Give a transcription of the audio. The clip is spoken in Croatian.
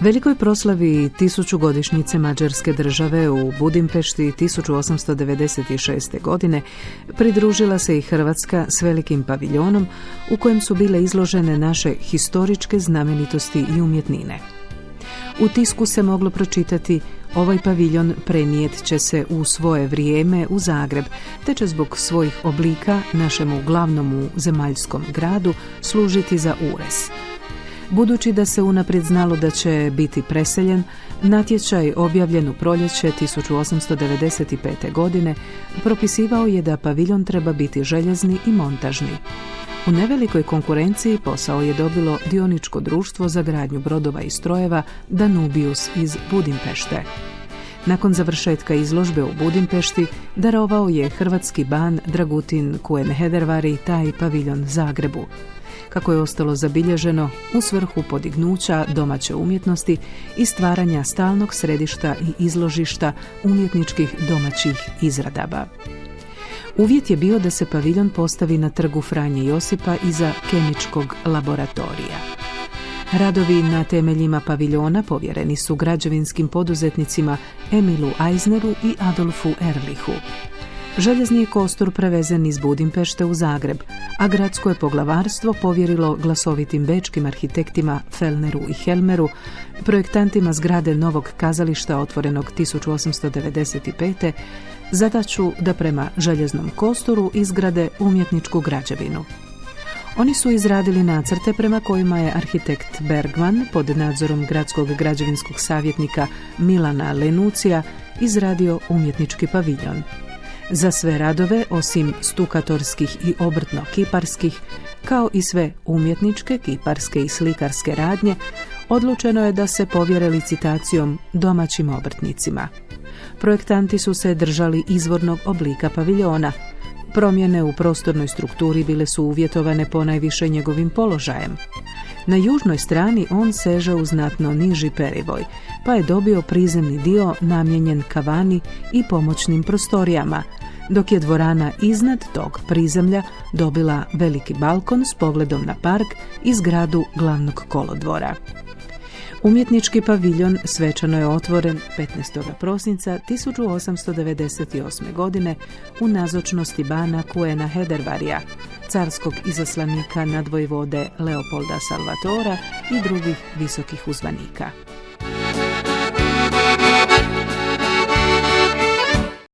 Velikoj proslavi 1000-godišnjice Mađarske države u Budimpešti 1896. godine pridružila se i Hrvatska s velikim paviljonom u kojem su bile izložene naše historičke znamenitosti i umjetnine. U tisku se moglo pročitati: ovaj paviljon prenijet će se u svoje vrijeme u Zagreb, te će zbog svojih oblika našemu glavnomu zemaljskom gradu služiti za ures. Budući da se unaprijed znalo da će biti preseljen, natječaj objavljen u proljeće 1895. godine propisivao je da paviljon treba biti željezni i montažni. U nevelikoj konkurenciji posao je dobilo dioničko društvo za gradnju brodova i strojeva Danubius iz Budimpešte. Nakon završetka izložbe u Budimpešti darovao je hrvatski ban Dragutin Kuenhedervari taj paviljon Zagrebu. Kako je ostalo zabilježeno, u svrhu podignuća domaće umjetnosti i stvaranja stalnog središta i izložišta umjetničkih domaćih izradaba. Uvjet je bio da se paviljon postavi na trgu Franje Josipa iza kemičkog laboratorija. Radovi na temeljima paviljona povjereni su građevinskim poduzetnicima Emilu Eisneru i Adolfu Ehrlichu. Željezni je kostur prevezen iz Budimpešte u Zagreb, a gradsko je poglavarstvo povjerilo glasovitim bečkim arhitektima Fellneru i Helmeru, projektantima zgrade novog kazališta otvorenog 1895. zadaću da prema željeznom kosturu izgrade umjetničku građevinu. Oni su izradili nacrte prema kojima je arhitekt Bergman pod nadzorom gradskog građevinskog savjetnika Milana Lenucija izradio umjetnički paviljon. Za sve radove, osim stukatorskih i obrtno-kiparskih, kao i sve umjetničke, kiparske i slikarske radnje, odlučeno je da se povjere licitacijom domaćim obrtnicima. Projektanti su se držali izvornog oblika paviljona. Promjene u prostornoj strukturi bile su uvjetovane ponajviše njegovim položajem. Na južnoj strani on seže u znatno niži perivoj, pa je dobio prizemni dio namijenjen kavani i pomoćnim prostorijama, dok je dvorana iznad tog prizemlja dobila veliki balkon s pogledom na park i zgradu glavnog kolodvora. Umjetnički paviljon svečano je otvoren 15. prosinca 1898. godine u nazočnosti bana Kuenhedervarija, carskog izaslanika nadvojvode Leopolda Salvatora i drugih visokih uzvanika.